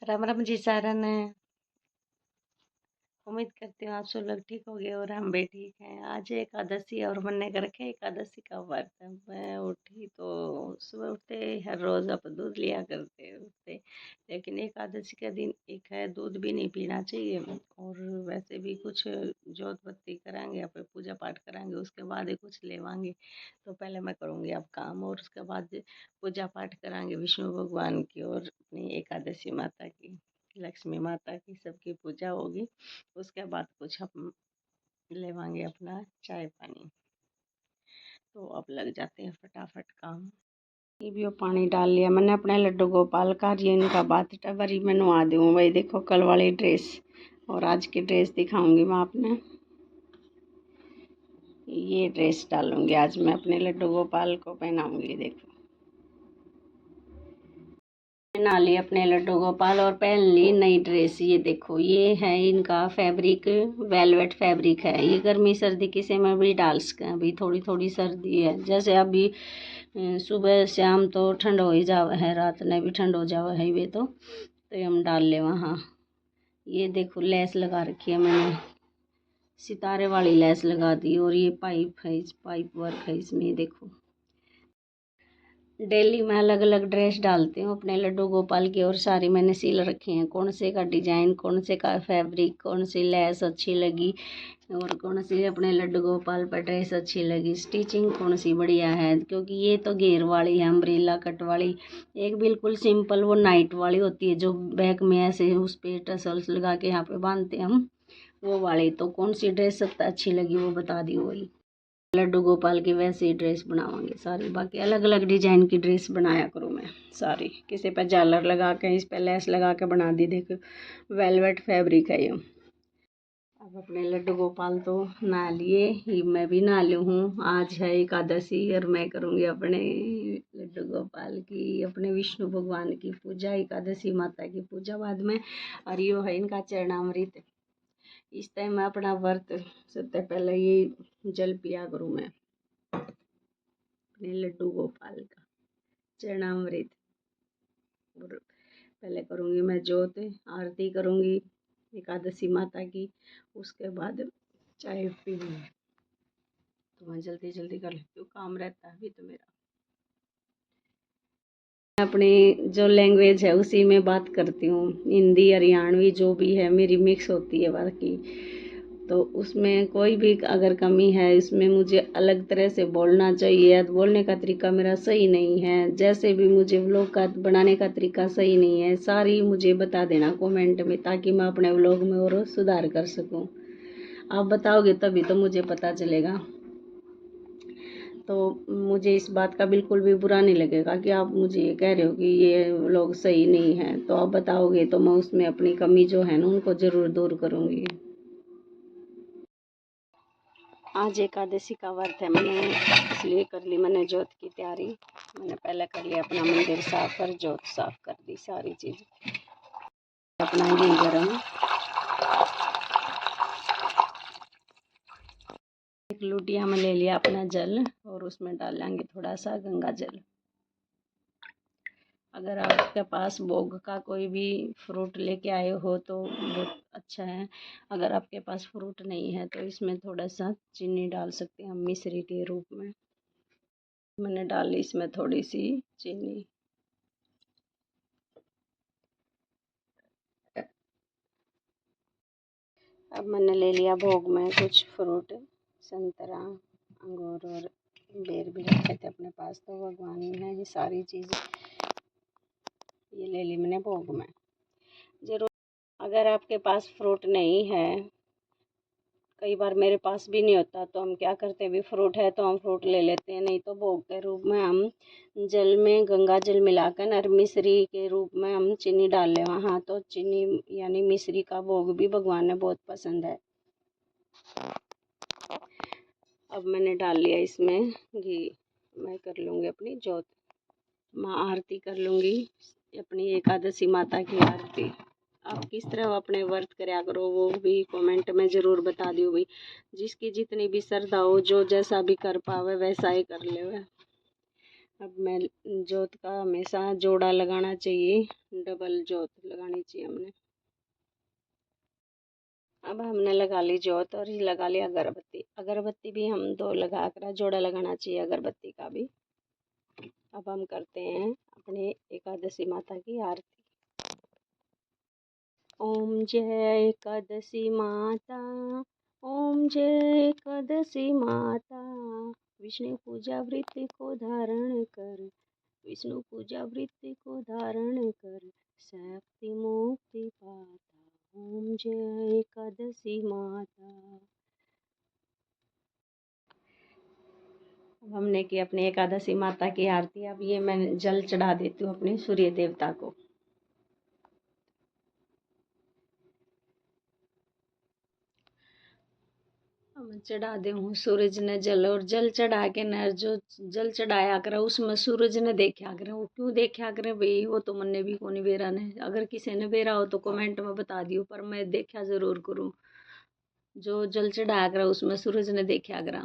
राम राम जी सारन। उम्मीद करती हूँ आप सब लोग ठीक होंगे और हम भी ठीक हैं। आज एकादशी और मन ने कर रखे एकादशी का व्रत है। मैं उठी तो सुबह उठते ही हर रोज आप दूध लिया करते उठते, लेकिन एकादशी का दिन एक है, दूध भी नहीं पीना चाहिए। और वैसे भी कुछ जोत बत्ती कराएंगे या फिर पूजा पाठ कराएंगे, उसके बाद ही कुछ लेवांगे। तो पहले मैं करूँगी अब काम और उसके बाद पूजा पाठ कराएंगे विष्णु भगवान की और अपनी एकादशी माता की, लक्ष्मी माता की, सबकी पूजा होगी। उसके बाद कुछ हम लेवांगे अपना चाय पानी। तो अब लग जाते हैं फटाफट काम। ये भी वो पानी डाल लिया मैंने अपने लड्डू गोपाल का, ये इनका बात टबरी में नवा दूँ। वही देखो कल वाली ड्रेस और आज की ड्रेस दिखाऊंगी मैं आपने। ये ड्रेस डालूंगी आज मैं अपने लड्डू गोपाल को पहनाऊंगी। देखो पहना ली अपने लड्डू गोपाल और पहन ली नई ड्रेस। ये देखो ये है इनका फैब्रिक, वेलवेट फैब्रिक है। ये गर्मी सर्दी किसी में भी डाल सकें। अभी थोड़ी थोड़ी सर्दी है, जैसे अभी सुबह शाम तो ठंड हो ही जावा है, रात में भी ठंड हो जावा है। वे तो हम डाल ले वहाँ। ये देखो लेस लगा रखी है मैंने, सितारे वाली लेस लगा दी। और ये पाइप है, इस पाइप वर्क है इसमें। देखो डेली मैं अलग अलग ड्रेस डालती हूँ अपने लड्डू गोपाल की, और सारी मैंने सिल रखी हैं। कौन से का डिजाइन, कौन से का फैब्रिक, कौन सी लेस अच्छी लगी और कौन सी अपने लड्डू गोपाल पर ड्रेस अच्छी लगी, स्टिचिंग कौन सी बढ़िया है। क्योंकि ये तो घेर वाली है, अम्ब्रेला कट वाली। एक बिल्कुल सिंपल वो नाइट वाली होती है जो बैक में ऐसे उस पर टसल्स लगा के यहाँ पे बांधते हैं हम, वो वाली। तो कौन सी ड्रेस सबसे अच्छी लगी वो बता दी। वही लड्डू गोपाल की वैसे ही ड्रेस बनावांगे सारी। बाकी अलग अलग डिजाइन की ड्रेस बनाया करूँ मैं सारी। किसी पे झालर लगा के, इस पे लेस लगा के बना दी। देखो वेलवेट फैब्रिक है ये। अब अपने लड्डू गोपाल तो नहा लिए ही, मैं भी नहा ली हूँ। आज है एकादशी और मैं करूँगी अपने लड्डू गोपाल की, अपने विष्णु भगवान की पूजा, एकादशी माता की पूजा बाद में। और यो है इनका चरणामृत। इस टाइम मैं अपना व्रत सबसे पहले ये जल पिया करूँ मैं अपने लड्डू गोपाल का चरणामृत। और पहले करूँगी मैं ज्योत आरती करूँगी एकादशी माता की, उसके बाद चाय पीऊँगी। तो मैं जल्दी जल्दी कर लेती हूँ, काम रहता है अभी तो मेरा। अपनी जो लैंग्वेज है उसी में बात करती हूँ, हिंदी हरियाणवी जो भी है मेरी मिक्स होती है बाकी। तो उसमें कोई भी अगर कमी है इसमें मुझे अलग तरह से बोलना चाहिए। बोलने का तरीका मेरा सही नहीं है, जैसे भी मुझे व्लॉग का बनाने का तरीका सही नहीं है, सारी मुझे बता देना कमेंट में, ताकि मैं अपने व्लॉग में और सुधार कर सकूं। आप बताओगे तभी तो मुझे पता चलेगा। तो मुझे इस बात का बिल्कुल भी बुरा नहीं लगेगा कि आप मुझे ये कह रहे हो कि ये व्लॉग सही नहीं है। तो आप बताओगे तो मैं उसमें अपनी कमी जो है ना उनको ज़रूर दूर करूँगी। आज एकादशी का व्रत है, मैंने इसलिए कर ली मैंने ज्योत की तैयारी। मैंने पहले कर लिया अपना मंदिर साफ, कर ज्योत साफ कर दी सारी चीज़। अपना घी गरम, एक लुटिया में ले लिया अपना जल और उसमें डालेंगे थोड़ा सा गंगा जल। अगर आपके पास भोग का कोई भी फ्रूट लेके आए हो तो बहुत अच्छा है। अगर आपके पास फ्रूट नहीं है तो इसमें थोड़ा सा चीनी डाल सकते हैं हम मिश्री के रूप में। मैंने डाली इसमें थोड़ी सी चीनी। अब मैंने ले लिया भोग में कुछ फ्रूट, संतरा, अंगूर और बेर भी रखे थे अपने पास, तो भगवान ने ये सारी चीज़ ये ले ली मैंने भोग में। ज़रूर अगर आपके पास फ्रूट नहीं है, कई बार मेरे पास भी नहीं होता, तो हम क्या करते हैं, भी फ्रूट है तो हम फ्रूट ले लेते हैं, नहीं तो भोग के रूप में हम जल में गंगा जल मिलाकर और मिश्री के रूप में हम चीनी डाल लें वहाँ। तो चीनी यानी मिश्री का भोग भी भगवान ने बहुत पसंद है। अब मैंने डाल लिया इसमें घी। मैं कर लूँगी अपनी ज्योत माँ आरती कर लूँगी, अपनी एकादशी माता की आरती। आप किस तरह अपने व्रत कराया करो वो भी कमेंट में ज़रूर बता दियो भाई। जिसकी जितनी भी श्रद्धा हो, जो जैसा भी कर पावे वैसा ही कर ले। अब मैं जोत का हमेशा जोड़ा लगाना चाहिए, डबल जोत लगानी चाहिए हमने। अब हमने लगा ली जोत और ये लगा लिया अगरबत्ती। अगरबत्ती भी हम 2 लगा कर जोड़ा लगाना चाहिए अगरबत्ती का भी। अब हम करते हैं अपने एकादशी माता की आरती। ओम जय एकादशी माता, ओम जय एकादशी माता, विष्णु पूजा वृत्ति को धारण कर, विष्णु पूजा वृत्ति को धारण कर, शक्ति मुक्ति पाता, ओम जय एकादशी माता। अब हमने की अपनी एकादशी माता की आरती। अब ये मैं जल चढ़ा देती हूँ अपने सूर्य देवता को। हम चढ़ा दे हूँ सूरज ने जल, और जल चढ़ा के न जो जल चढ़ाया करे उसमें सूरज ने देखा करे। वो क्यों देखा करे भाई, वो तो मन्ने भी कोनी बेरा ने। अगर किसी ने बेरा हो तो कमेंट में बता दियो, पर मैं देखा जरूर करूँ। जो जल चढ़ाया करे उसमें सूरज ने देखा करा।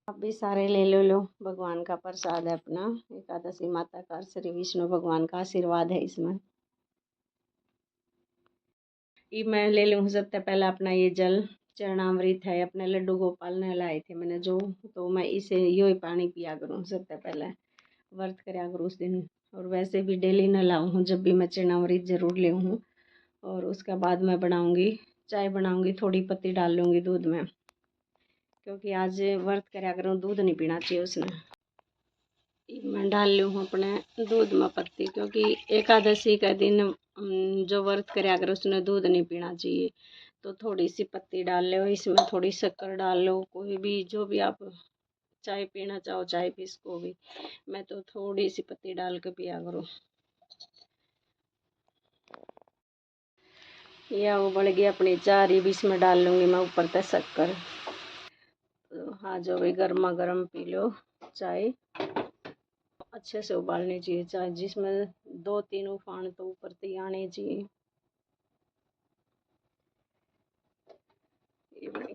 आप भी सारे ले लो भगवान का प्रसाद है अपना, एकादशी माता का, श्री विष्णु भगवान का आशीर्वाद है इसमें। ये मैं ले लूँ सबसे पहले अपना ये जल चरणामृत है, अपने लड्डू गोपाल ने लाए थे मैंने जो, तो मैं इसे यो ही पानी पिया करूँ सबसे पहले, व्रत कराया करूँ उस दिन। और वैसे भी डेली न लाऊँ हूँ, जब भी मैं चरणामृत ज़रूर ले हूँ। और उसके बाद मैं बनाऊँगी चाय, बनाऊँगी थोड़ी पत्ती डाल लूँगी दूध में, क्योंकि आज व्रत कराया करूँ, दूध नहीं पीना चाहिए उसने। मैं डाल लूँ हूँ अपने दूध में पत्ती, क्योंकि एकादशी का दिन जो व्रत कराया करो उसने दूध नहीं पीना चाहिए। तो थोड़ी सी पत्ती डाल लो, इसमें थोड़ी शक्कर डाल लो, कोई भी जो भी आप चाय पीना चाहो चाय पी इसको भी। मैं तो थोड़ी सी पत्ती डाल के पिया करूँ। या वो बढ़ गई अपनी चाय, भी इसमें डाल लूँगी मैं ऊपर तक शक्कर। तो हाँ, जो भी गर्मा गर्म पी लो चाय। अच्छे से उबालनी चाहिए चाय, जिसमें 2-3 उफान तो ऊपर से आने चाहिए। ये बड़ी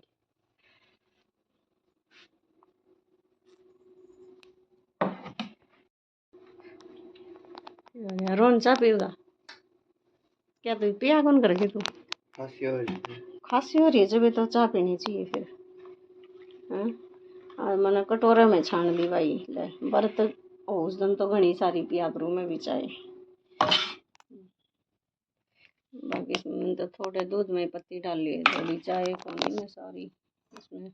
रोन चाय पिएगा क्या? तू पिया कौन करके? तू खांसी हो रही है जब तो चाय पीनी चाहिए फिर। और मैंने कटोरे में छान दी भाई ले बर्त। उस दिन तो घनी सारी पिया करूँ मैं भी चाय। बाकी इसमें तो थोड़े दूध में पत्ती डाल ली, थोड़ी चाय पानी में सारी इसमें।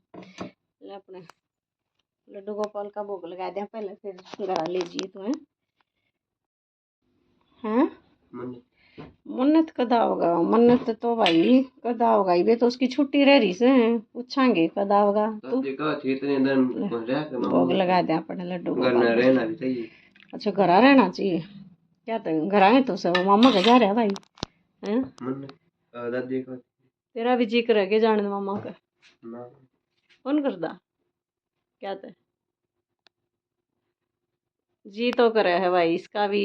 ले अपने लड्डू गोपाल का भोग लगा दिया पहले, फिर घर लीजिए तुम्हें। हैं मन्नत कदा होगा? मन्नत तो भाई कदा होगा, ये तो उसकी छुट्टी रह रही से पूछांगे कदा होगा। तू भोग लगा दे अपने लड्डू गोपाल। अच्छा घर रहना चाहिए क्या? तो घर आए तो सब मामा का जा रहा है भाई हैं? तेरा भी जिक्र है के जाने मामा का? कौन करदा क्या? तो जी तो करे है भाई इसका भी।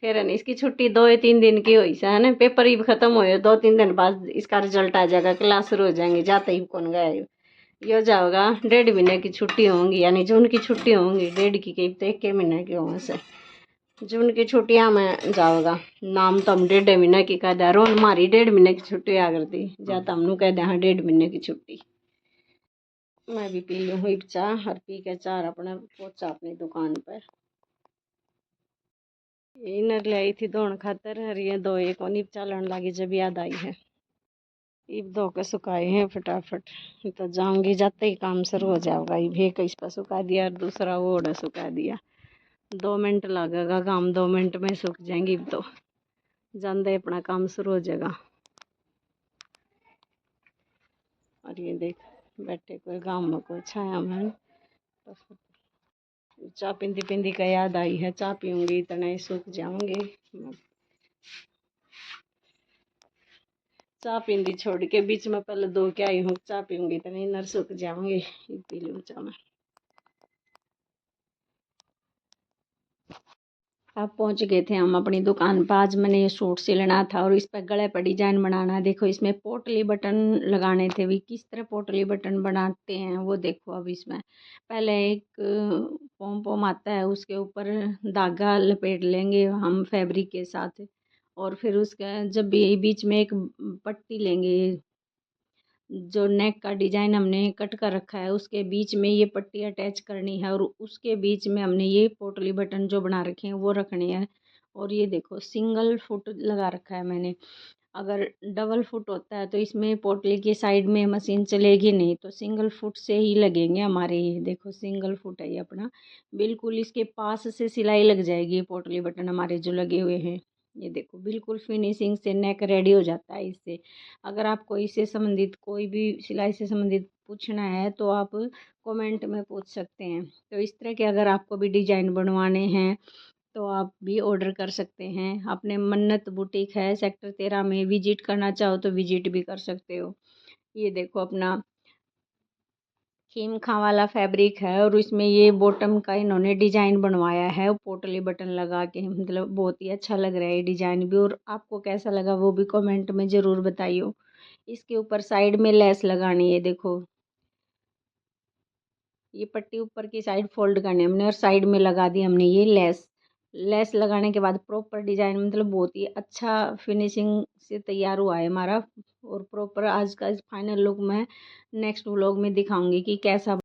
फिर है इसकी छुट्टी 2 या 3 दिन की हुई है ना, पेपर ही खत्म हुए 2-3 दिन बाद इसका रिजल्ट आ जाएगा, क्लास शुरू हो जाएंगे, जाते ही कौन गए ये हो जाएगा। 1.5 महीने की छुट्टी होंगी, यानी जून की छुट्टी होंगी, 1.5 की कहीं तो 1 महीने की होंगे से। जून की छुट्टियां में जाओगा नाम तो हम 1.5 महीने की कह दे, रोन हमारी 1.5 महीने की छुट्टी आ करती जाता, हम कह दे हाँ 1.5 महीने की छुट्टी। मैं भी पी लूँ हुई चाह, और पी के चार अपना पहुंचा अपनी दुकान पर। इनर ले आई थी धोन खातर, और ये दो एक और चालन लगी जब याद आई है। इब धो के सुखाए हैं फटाफट, तो जाऊंगी जाते ही काम शुरू हो जाएगा। ये एक इस पर सुखा दिया और दूसरा वो ओढ़ सुखा दिया। 2 मिनट लगेगा काम, 2 मिनट में सूख जाएंगी। अब तो जाते अपना काम शुरू हो जाएगा। और ये देख बैठे कोई गाँव में कोई छाया में, चाय पींदी पींदी का याद आई है, चाय पीऊँगी इतने सूख जाऊँगी। चाय पींदी छोड़ के बीच में पहले दो के आई हूँ, चाय पीऊँगी इतने नर सूख जाऊँगी। पी लूँ चाय में। अब पहुंच गए थे हम अपनी दुकान पर। आज मैंने ये सूट सिलना था और इस पर गले पर डिजाइन बनाना है। देखो इसमें पोटली बटन लगाने थे भी। किस तरह पोटली बटन बनाते हैं वो देखो। अब इसमें पहले एक पोम पोम आता है, उसके ऊपर धागा लपेट लेंगे हम फैब्रिक के साथ, और फिर उसका जब भी बीच में एक पट्टी लेंगे, जो नेक का डिजाइन हमने कट कर रखा है उसके बीच में ये पट्टी अटैच करनी है, और उसके बीच में हमने ये पोटली बटन जो बना रखे हैं वो रखने हैं। और ये देखो सिंगल फुट लगा रखा है मैंने। अगर डबल फुट होता है तो इसमें पोटली की साइड में मशीन चलेगी नहीं, तो सिंगल फुट से ही लगेंगे हमारे। ये देखो सिंगल फुट है ये अपना, बिल्कुल इसके पास से सिलाई लग जाएगी। पोटली बटन हमारे जो लगे हुए हैं ये देखो बिल्कुल फिनिशिंग से नेक रेडी हो जाता है इससे। अगर आपको इससे संबंधित कोई भी सिलाई से संबंधित पूछना है तो आप कमेंट में पूछ सकते हैं। तो इस तरह के अगर आपको भी डिजाइन बनवाने हैं तो आप भी ऑर्डर कर सकते हैं। अपने मन्नत बुटीक है सेक्टर 13 में, विजिट करना चाहो तो विजिट भी कर सकते हो। ये देखो अपना खीम खां वाला फैब्रिक है, और इसमें ये बॉटम का इन्होंने डिजाइन बनवाया है पोटली बटन लगा के। मतलब बहुत ही अच्छा लग रहा है ये डिजाइन भी। और आपको कैसा लगा वो भी कमेंट में ज़रूर बताइए। इसके ऊपर साइड में लेस लगानी है। देखो ये पट्टी ऊपर की साइड फोल्ड करनी है हमने, और साइड में लगा दी हमने ये लेस। लेस लगाने के बाद प्रॉपर डिजाइन, मतलब बहुत ही अच्छा फिनिशिंग से तैयार हुआ है हमारा। और प्रॉपर आज का फाइनल लुक मैं नेक्स्ट व्लॉग में दिखाऊंगी कि कैसा